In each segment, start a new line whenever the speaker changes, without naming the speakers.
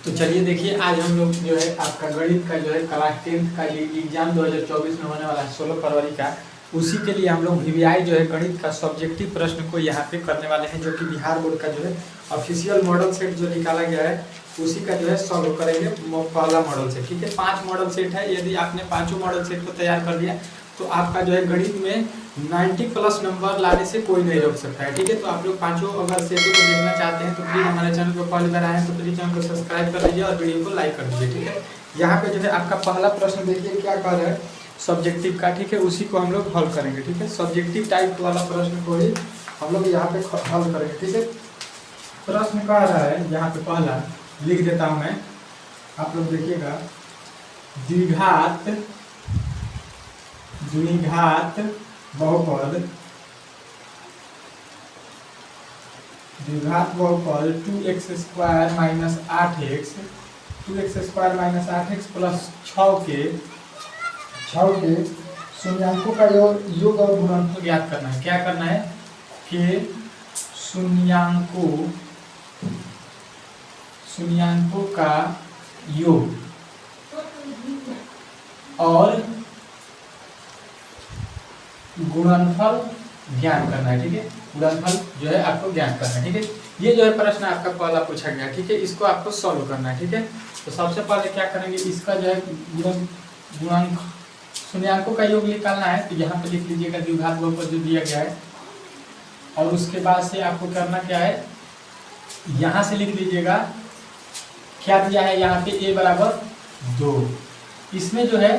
तो चलिए देखिए, आज हम लोग जो है आपका गणित का जो है क्लास 10th का ये एग्जाम 2024 में होने वाला है 16 फरवरी का, उसी के लिए हम लोग वीवीआई जो है गणित का सब्जेक्टिव प्रश्न को यहाँ पे करने वाले हैं, जो कि बिहार बोर्ड का जो है ऑफिशियल मॉडल सेट जो निकाला गया है उसी का जो है सॉल्व करेंगे पहला मॉडल सेट। ठीक है, 5 मॉडल सेट है। यदि आपने पाँचों मॉडल सेट को तैयार कर लिया तो आपका जो है गणित में 90+ नंबर लाने से कोई नहीं रोक सकता है। ठीक है, तो आप लोग पांचों अगर सेटों को देखना चाहते हैं तो प्लीज़ हमारे चैनल को पहली बार आए हैं तो प्लीज़ चैनल को सब्सक्राइब कर लीजिए और वीडियो को लाइक कर दीजिए। ठीक है, यहाँ पे जो है आपका पहला प्रश्न देखिए क्या कर रहा है सब्जेक्टिव का। ठीक है, उसी को हम लोग हल करेंगे। ठीक है, सब्जेक्टिव टाइप वाला प्रश्न को ही हम लोग यहाँ पे हल करेंगे। ठीक है, प्रश्न कह रहा है यहाँ पे पहला लिख देता हूँ मैं, आप लोग देखिएगा। द्विघात बहुपद 2x² - 8x 2x² - 8x + 6 के शून्यांकों का योग और गुणनफल ज्ञात करना है। क्या करना है कि शून्यांकों का योग और गुणनफल ज्ञात करना है। ठीक है, गुणनफल जो है आपको ज्ञात करना है। ठीक है, ये जो है प्रश्न आपका पहला पूछा गया। ठीक है, इसको आपको सॉल्व करना है। ठीक है, तो सबसे पहले क्या करेंगे, इसका जो है गुणनफल शून्यांकों का योग निकालना है। तो यहाँ पे लिख लीजिएगा द्विघात बहुपद जो दिया गया है, और उसके बाद से आपको करना क्या है, यहाँ से लिख लीजिएगा क्या दिया है यहाँ पे a बराबर 2। इसमें जो है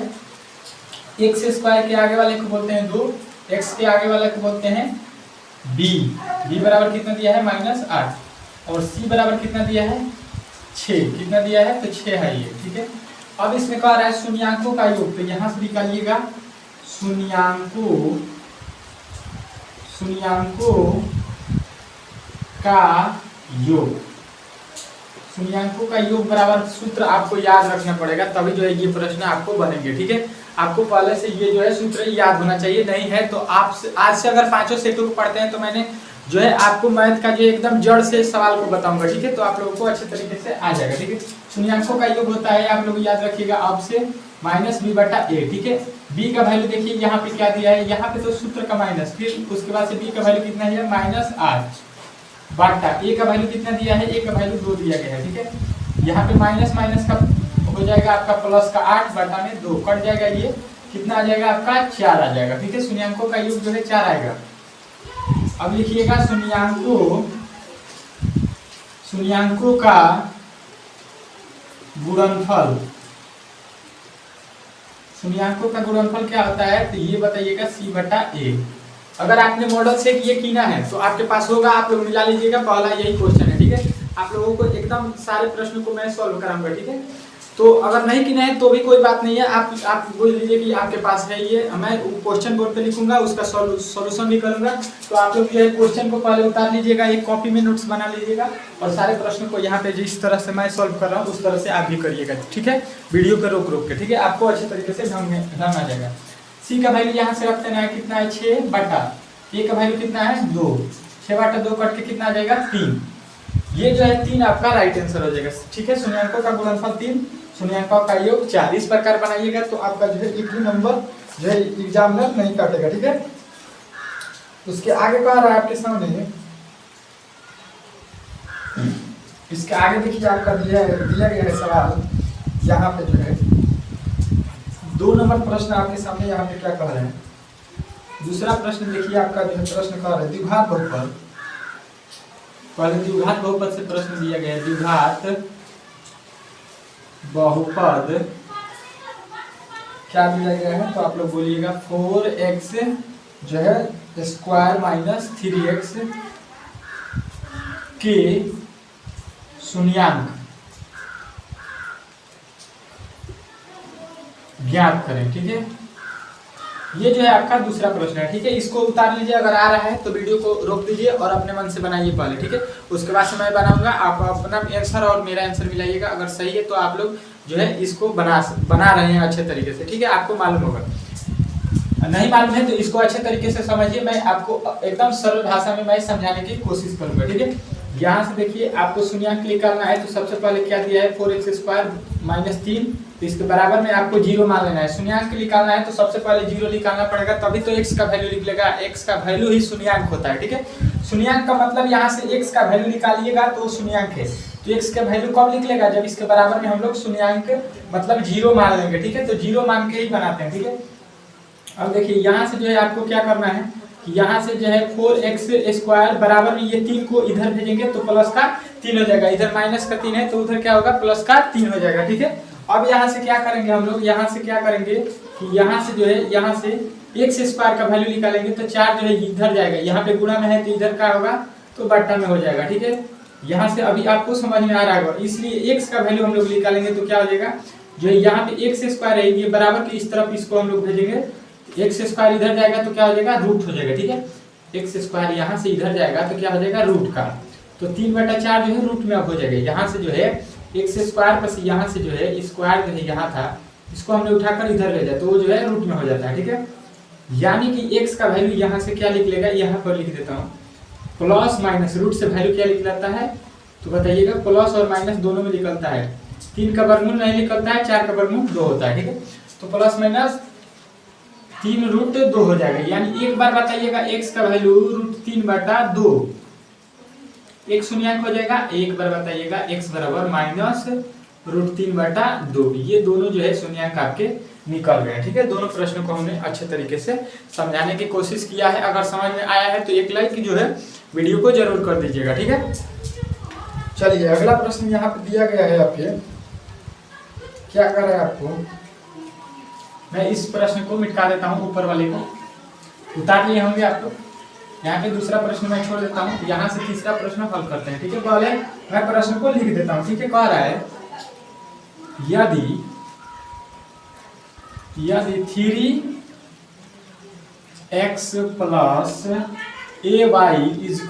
x² के आगे वाले को बोलते हैं 2, x के आगे वाले को बोलते हैं b बराबर कितना दिया है -8, और c बराबर कितना दिया है 6। कितना दिया है तो 6 है ये। ठीक है, अब इसमें कह रहा है शून्यांकों का योग, तो यहाँ से निकालिएगा शून्यांकों का योग। शून्यांकों का योग बराबर सूत्र आपको याद रखना पड़ेगा, तभी जो है ये प्रश्न आपको बनेंगे। ठीक है, आपको पहले से ये जो है सूत्र याद होना चाहिए, नहीं है तो आप आज से अगर पांचों सेटों को पढ़ते हैं तो मैंने जो है आपको मैथ का जो एकदम जड़ से सवाल को बताऊंगा। ठीक है, तो आप लोगों को अच्छे तरीके से आ जाएगा। ठीक है, शून्यांकों का योग होता है, आप लोग याद रखिएगा अब से -b/a। ठीक है, b का वैल्यू देखिए यहाँ पे क्या दिया है, यहाँ पे तो सूत्र का माइनस, फिर उसके बाद से b का वैल्यू कितना है -8 बटा a का वैल्यू कितना दिया है, a का वैल्यू 2 दिया गया है। ठीक है, यहाँ पे माइनस का हो जाएगा आपका प्लस का 8 बटा में 2 कट जाएगा, ये कितना आ जाएगा आपका 4 आ जाएगा। ठीक है, शून्यांकों का योग जो है 4 आएगा। अब लिखिएगा शून्यांकों का गुणनफल। शून्यांकों का गुणनफल क्या होता है तो ये बताइएगा c/a। अगर आपने मॉडल सेट ये कीना है तो आपके पास होगा, आप लोग मिला लीजिएगा, पहला यही क्वेश्चन है। ठीक है, आप लोगों को एकदम सारे प्रश्नों को मैं सॉल्व कराऊंगा। ठीक है, तो अगर नहीं कीना है तो भी कोई बात नहीं है, आप बोल लीजिए कि आपके पास है ये, मैं क्वेश्चन बोर्ड पे लिखूंगा, उसका सॉल्यूशन भी करूंगा। तो आप लोग ये क्वेश्चन को पहले उतार लीजिएगा, एक कॉपी में नोट्स बना लीजिएगा, और सारे प्रश्नों को यहाँ पे जिस तरह से मैं सॉल्व कर रहा हूँ उस तरह से आप भी करिएगा। ठीक है, वीडियो पे रोक के। ठीक है, आपको अच्छे तरीके से ढंग आ जाएगा। सी का वैल्यू यहाँ से रख देना है, कितना है 6 बटा ए का वैल्यू कितना है 2, 6/2 कट के कितना आ जाएगा 3। ये जो है 3 आपका राइट आंसर हो जाएगा। ठीक है, शून्यांकों का गुणनफल 3, शून्यांकों का योग 4। इस प्रकार बनाइएगा तो आपका जो है एक भी नंबर जो है एग्जाम में नहीं काटेगा। ठीक है, उसके आगे कह रहा है आपके सामने, इसके आगे देखिए आपका दिया गया है सवाल। यहाँ पे जो है 2 नंबर प्रश्न आपके सामने यहाँ पे क्या कह रहे हैं। दूसरा प्रश्न देखिए आपका जो है प्रश्न कह रहा है द्विघात बहुपद। पहले द्विघात बहुपद से प्रश्न दिया गया है। द्विघात बहुपद क्या दिया गया है तो आप लोग बोलिएगा 4x जो है स्क्वायर - 3x के शून्यांक ज्ञात करें। ठीक है, ये जो है आपका दूसरा प्रश्न है। ठीक है, इसको उतार लीजिए, अगर आ रहा है तो वीडियो को रोक दीजिए और अपने मन से बनाइए पहले। ठीक है, उसके बाद से मैं बनाऊंगा, आप अपना आंसर और मेरा आंसर मिलाइएगा। अगर सही है तो आप लोग जो है इसको बना रहे हैं अच्छे तरीके से। ठीक है, आपको मालूम होगा। नहीं मालूम है तो इसको अच्छे तरीके से समझिए, मैं आपको एकदम सरल भाषा में मैं समझाने की कोशिश करूंगा। ठीक है, यहाँ से देखिए आपको शून्यांक निकालना है, तो सबसे पहले क्या दिया है 4x² - 3, तो इसके बराबर में आपको 0 मान लेना है। शून्यांक निकालना है तो सबसे पहले 0 निकालना पड़ेगा, तभी तो x का वैल्यू निकलेगा। x का वैल्यू ही शून्यांक होता है, ठीक है। शून्यांक का मतलब यहाँ से x का वैल्यू निकालिएगा तो शून्यांक है, तो x का वैल्यू कब निकलेगा, जब इसके बराबर में हम लोग शून्यांक मतलब 0 मान लेंगे, ठीक है। तो 0 मान के ही बनाते हैं, ठीक है। अब देखिए यहाँ से जो है आपको क्या करना है कि यहाँ से जो है 4x² बराबर में ये 3 को इधर भेजेंगे तो प्लस का 3 हो जाएगा, इधर माइनस का 3 है तो उधर क्या होगा प्लस का 3 हो जाएगा, ठीक है। अब यहाँ से क्या करेंगे हम लोग, यहाँ से क्या करेंगे कि यहाँ से जो है यहाँ से x² का वैल्यू निकालेंगे तो 4 जो है इधर जाएगा, यहाँ पे गुणा में है तो इधर क्या होगा तो बट्टा में हो जाएगा, ठीक है। यहाँ से अभी आपको समझ में आ रहा होगा, इसलिए x का वैल्यू हम लोग निकालेंगे तो क्या हो जाएगा, जो है यहाँ पे x² है ये बराबर के इस तरफ इसको हम लोग भेजेंगे, x² इधर जाएगा तो क्या हो जाएगा रूट हो जाएगा, ठीक है। x² यहाँ से इधर जाएगा तो क्या हो जाएगा रूट का, तो 3/4 जो है रूट में अब हो जाएगा। यहाँ से जो है x² प्लस यहाँ से जो है स्क्वायर जो है यहाँ था इसको हमने उठाकर इधर ले जाए तो वो जो है रूट में हो जाता है, ठीक है। यानी कि x का वैल्यू यहाँ से क्या निकलेगा, यहाँ पर लिख देता हूँ प्लस माइनस रूट से वैल्यू क्या निकलता है, तो बताइएगा प्लस और माइनस दोनों में निकलता है। 3 का वर्गमूल नहीं निकलता है, 4 का वर्गमूल 2 होता है, ठीक है। तो प्लस माइनस 3√2 हो जाएगा, यानी एक बार बताइएगा x का वैल्यू √3/2, एक शून्यांक हो जाएगा। एक बार बताइएगा x बराबर माइनस √3/2, ये दोनों जो है शून्यांक आपके निकल गए, ठीक है। दोनों प्रश्नों को हमने अच्छे तरीके से समझाने की कोशिश किया है। अगर समझ में आया है तो एक लाइक जो है वीडियो को जरूर कर दीजिएगा, ठीक है। चलिए अगला प्रश्न यहाँ पे दिया गया है आपके, क्या कर रहा है आपको, मैं इस प्रश्न को मिटा देता हूँ, ऊपर वाले को उतार लिए होंगे आप लोग। यहाँ पे दूसरा प्रश्न मैं छोड़ देता हूँ, यहाँ से तीसरा प्रश्न हल करते हैं, ठीक है। पहले मैं प्रश्न को लिख देता हूँ, ठीक है। कह रहा है यदि 3x + ay =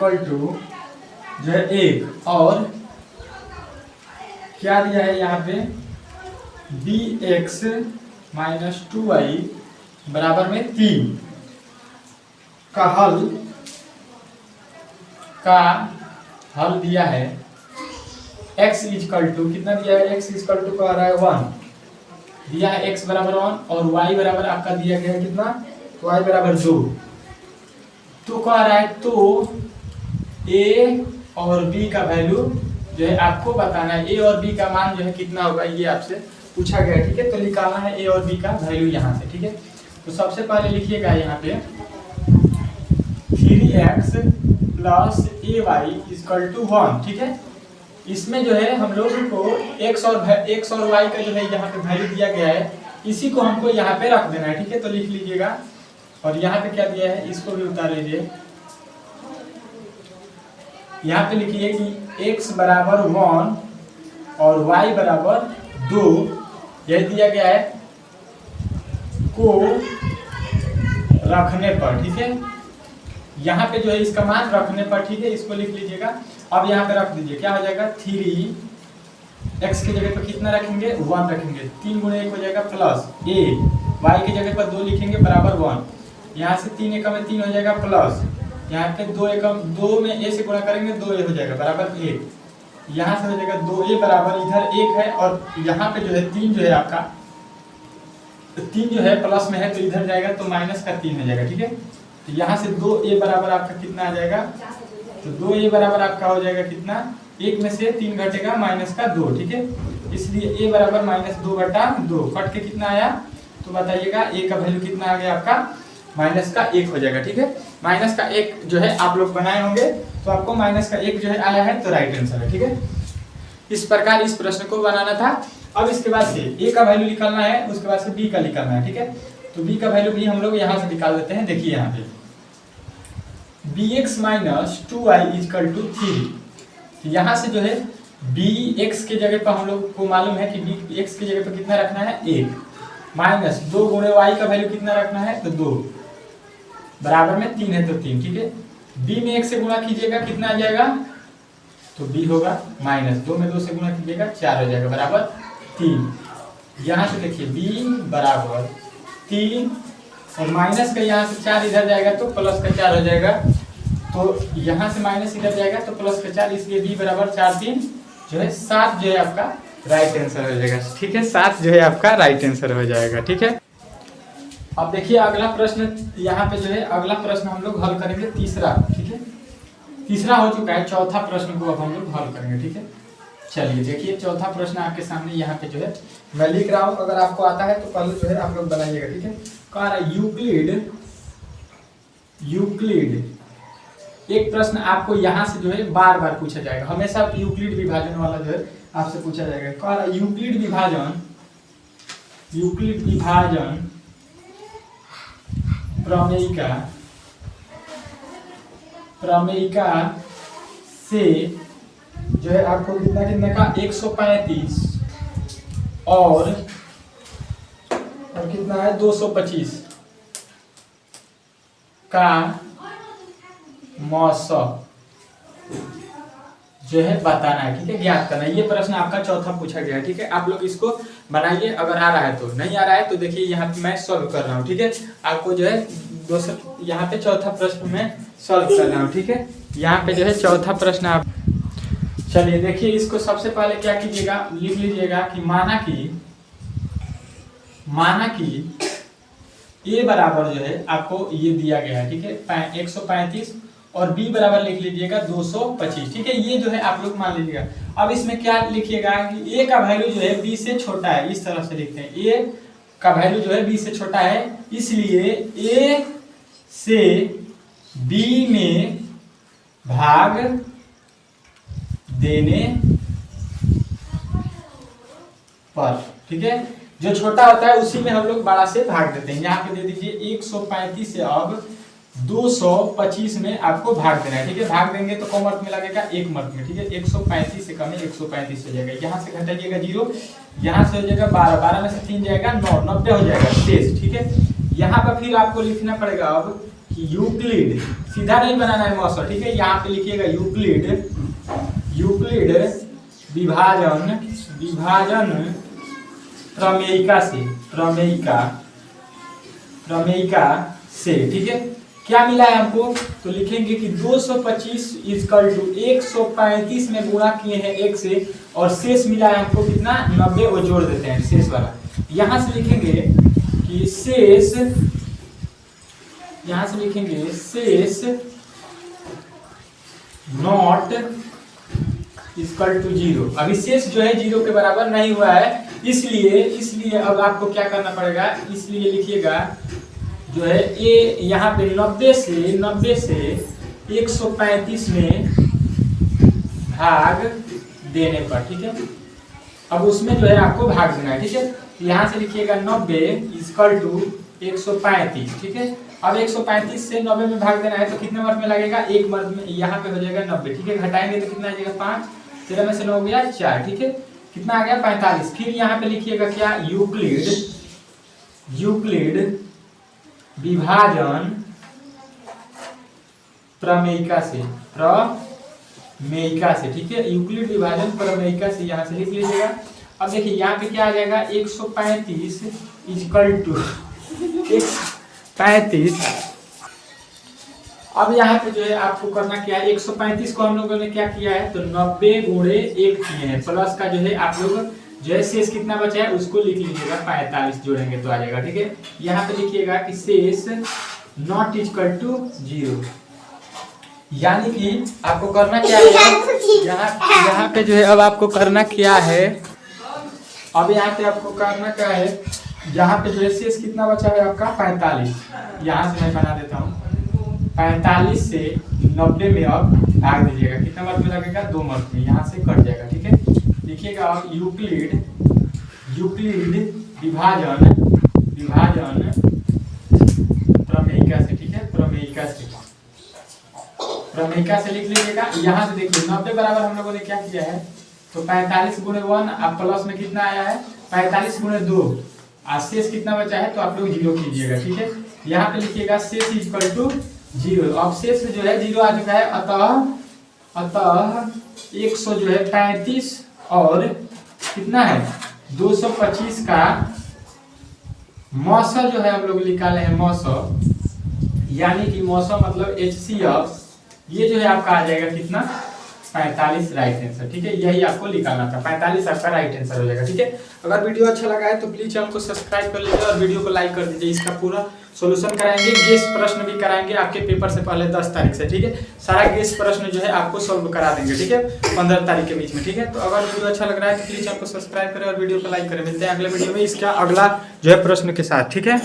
जो है 1 और क्या दिया है यहाँ पे bx - 2y बराबर में 3 का हल दिया है। x = कितना दिया है, x = कह रहा है 1 दिया है, x बराबर 1 और y बराबर आपका दिया गया है कितना, तो y बराबर 2। तो कह रहा है तो a और b का वैल्यू जो है आपको बताना है, a और b का मान जो है कितना होगा ये आपसे पूछा गया, ठीक है। तो निकालना है a और b का वैल्यू यहाँ से, ठीक है। तो सबसे पहले लिखिएगा यहाँ पे 3x + ay = 1, ठीक है। इसमें जो है हम लोगों को x और y का जो है यहाँ पे वैल्यू दिया गया है, इसी को हमको यहाँ पे रख देना है, ठीक है। तो लिख लीजिएगा और यहाँ पे क्या दिया है इसको भी उतार लीजिए। यहाँ पे लिखिए कि x बराबर 1 और y बराबर 2 यह दिया गया है को रखने पर, ठीक है। यहाँ पे जो है इसका मान रखने पर, ठीक है, इसको लिख लीजिएगा। अब यहाँ पे रख दीजिए, क्या हो जाएगा 3x की जगह पर कितना रखेंगे 1 रखेंगे, 3 × 1 हो जाएगा प्लस a, y की जगह पर 2 लिखेंगे बराबर 1, यहाँ से 3 एकम में 3 हो जाएगा प्लस, यहाँ पे 2 एकम 2 में a से गुणा करेंगे 2a हो जाएगा बराबर 1, यहाँ से हो जाएगा 2a बराबर इधर 1 है और यहाँ पे जो है 3 जो है आपका 3 जो है प्लस में है तो इधर जाएगा तो माइनस का 3 हो जाएगा, ठीक है। तो यहाँ से 2a बराबर आपका कितना आ जाएगा, तो 2a बराबर आपका हो जाएगा कितना, 1 में से 3 घटेगा -2, ठीक है। इसलिए a बराबर -2/2 कट के कितना आया, तो बताइएगा a का वैल्यू कितना आ गया आपका -1 हो जाएगा, ठीक है। -1 जो है आप लोग बनाए होंगे तो आपको -1 जो है आया है तो राइट आंसर है, ठीक है। इस प्रकार इस प्रश्न को बनाना था। अब इसके बाद से a का वैल्यू निकालना है, उसके बाद से b का निकालना है, ठीक है। तो b का वैल्यू भी हम लोग यहाँ से निकाल देते हैं। देखिए यहाँ पे bx - 2y = 3, तो यहाँ से जो है bx के जगह पर हम लोग को मालूम है कि bx की जगह पर कितना रखना है 1 माइनस 2 × y का वैल्यू कितना रखना है तो 2 बराबर में 3 है तो 3, ठीक है। b में 1 से गुणा कीजिएगा कितना आ जाएगा, तो b होगा -2 में 2 से गुणा कीजिएगा 4 हो जाएगा बराबर 3। यहाँ से देखिए b बराबर 3 और माइनस का यहाँ से 4 इधर जाएगा तो प्लस का 4 हो जाएगा, तो यहाँ से माइनस इधर जाएगा तो प्लस का 4, इसलिए बी बराबर 4 3 जो है 7 जो है आपका राइट आंसर हो जाएगा। ठीक है, 7 जो है आपका राइट आंसर हो जाएगा। ठीक है, अब देखिए अगला प्रश्न, यहाँ पे जो है अगला प्रश्न हम लोग हल करेंगे तीसरा। ठीक है, तीसरा हो चुका है, चौथा प्रश्न को अब हम लोग हल करेंगे। ठीक है, चलिए देखिए चौथा प्रश्न आपके सामने यहाँ पे जो है मैं लिख रहा हूँ, अगर आपको आता है तो पहले जो है आप लोग बनाइएगा। ठीक है, कह रहा है यूक्लिड एक प्रश्न आपको यहाँ से जो है बार बार पूछा जाएगा, हमेशा यूक्लिड विभाजन वाला जो है आपसे पूछा जाएगा। कह रहा है यूक्लिड विभाजन प्रमेयिका से जो है आपको कितना कितना का 135 और कितना है 225 का मौसम जो है बताना है। ठीक है, ज्ञात करना है। ये प्रश्न आपका चौथा पूछा गया है। ठीक है, आप लोग इसको बनाइए, अगर आ रहा है तो, नहीं आ रहा है तो देखिए यहाँ पे मैं सॉल्व कर रहा हूँ। ठीक है, आपको जो है यहाँ पे चौथा प्रश्न में सॉल्व कर रहा हूँ। ठीक है, यहाँ पे जो है चौथा प्रश्न आप चलिए देखिए, इसको सबसे पहले क्या कीजिएगा, लिख लीजिएगा कि माना कि ए बराबर जो है आपको ये दिया गया है। ठीक है, 135 और बी बराबर लिख लीजिएगा 225। ठीक है, ये जो है आप लोग मान लीजिएगा। अब इसमें क्या लिखिएगा कि ए का वैल्यू जो है बी से छोटा है, इस तरह से लिखते हैं, ए का वैल्यू जो है बी से छोटा है, इसलिए ए से बी में भाग देने पर, ठीक है, जो छोटा होता है उसी में हम लोग बड़ा से भाग देते हैं। यहाँ पे दे दीजिए 135 से अब 225 में आपको भाग देना है। ठीक है, भाग देंगे तो कम अर्थ में लगेगा, एक मर्थ में। ठीक है, 135 से कम है 135 हो जाएगा, यहाँ से घटाइएगा 0, यहाँ से हो जाएगा 12, 12 में से 3 जाएगा 9, 90 हो जाएगा शेष। ठीक है, यहाँ पर फिर आपको लिखना पड़ेगा अब कि यूक्लिड, सीधा नहीं बनाना है मौसम। ठीक है, यहाँ पे लिखिएगा यूक्लिड विभाजन प्रमेयिका से। ठीक है, क्या मिला है हमको, तो लिखेंगे कि 225 इक्वल टू 135 में गुणा किए हैं 1 से, और शेष मिला है हमको कितना 90, वो जोड़ देते हैं शेष वाला। यहाँ से लिखेंगे कि शेष, यहाँ से लिखेंगे शेष नॉट इक्वल टू 0। अभी शेष जो है 0 के बराबर नहीं हुआ है, इसलिए अब आपको क्या करना पड़ेगा, इसलिए लिखिएगा जो है ये यहाँ पे 90 से 135 में भाग देने पर। ठीक है, अब उसमें जो है आपको भाग देना है। ठीक है, यहाँ से लिखिएगा 90 इक्वल टू 135। ठीक है, अब 135 से 90 में भाग देना है तो कितने मर्द में लगेगा, एक मर्द में, यहाँ पे हो जाएगा 90। ठीक है, घटाएंगे तो कितना आ जाएगा 5, 13 में से 9 हो गया 4। ठीक है, कितना आ गया 45। फिर यहाँ पे लिखिएगा क्या, यूक्लिड विभाजन प्रमेयिका से। ठीक है, यूक्लिड विभाजन प्रमेयिका से यहाँ से लिख लीजिएगा। अब देखिए यहाँ पे क्या आ जाएगा, 135 इक्वल टू 135। अब यहाँ पे जो है आपको करना क्या है, 135 को हम लोगों ने क्या किया है, तो 90 गुणे 1 किए हैं, प्लस का जो है आप लोग जो है शेष कितना बचा है उसको लिख लीजिएगा, 45 जोड़ेंगे तो आ जाएगा। ठीक है, यहाँ पे लिखिएगा कि शेष नॉट इक्वल टू 0, यानी कि आपको करना क्या है, यहाँ पे जो है अब आपको करना क्या है, अब यहाँ पे आपको करना क्या है, यहाँ पे जो है शेष कितना बचा है आपका 45, यहाँ से मैं बना देता हूँ, 45 से 90 में अब भाग दीजिएगा, कितना मर्द में लगेगा, 2 मर्द में, यहाँ से कट जाएगा। ठीक है, लिखिएगा अब यूक्लिड विभाजन प्रमेयिका से। ठीक है, प्रमेयिका से लिख लीजिएगा। यहाँ से देखिए 90 बराबर हम लोगों ने क्या किया है, तो 45 गुणे 1, अब प्लस में कितना आया है 45 गुणे 2, और शेष कितना बचा है तो आप लोग 0 कीजिएगा। ठीक है, यहाँ पे लिखिएगा शेष इक्वल टू 0। अब शेष जो है 0 आ चुका है, अतः 100 जो है 35 और कितना है 225 का मौसम जो है हम लोग निकाले हैं, मौसम यानी कि मौसम मतलब HCF ये जो है आपका आ जाएगा कितना 45 राइट आंसर। ठीक है, यही आपको निकालना था, 45 आपका राइट आंसर हो जाएगा। ठीक है, अगर वीडियो अच्छा लगा है तो प्लीज चैनल को सब्सक्राइब कर लीजिए और वीडियो को लाइक कर दीजिए। इसका पूरा सॉल्यूशन कराएंगे, गेस प्रश्न भी कराएंगे आपके पेपर से पहले 10 तारीख से। ठीक है, सारा गेस प्रश्न जो है आपको सॉल्व करा देंगे। ठीक है, 15 तारीख के बीच में। ठीक है, तो अगर वीडियो अच्छा लग रहा है तो प्लीज चैनल को सब्सक्राइब करें और वीडियो को लाइक करें। मिलते हैं अगले वीडियो में इसका अगला जो है प्रश्न के साथ। ठीक है।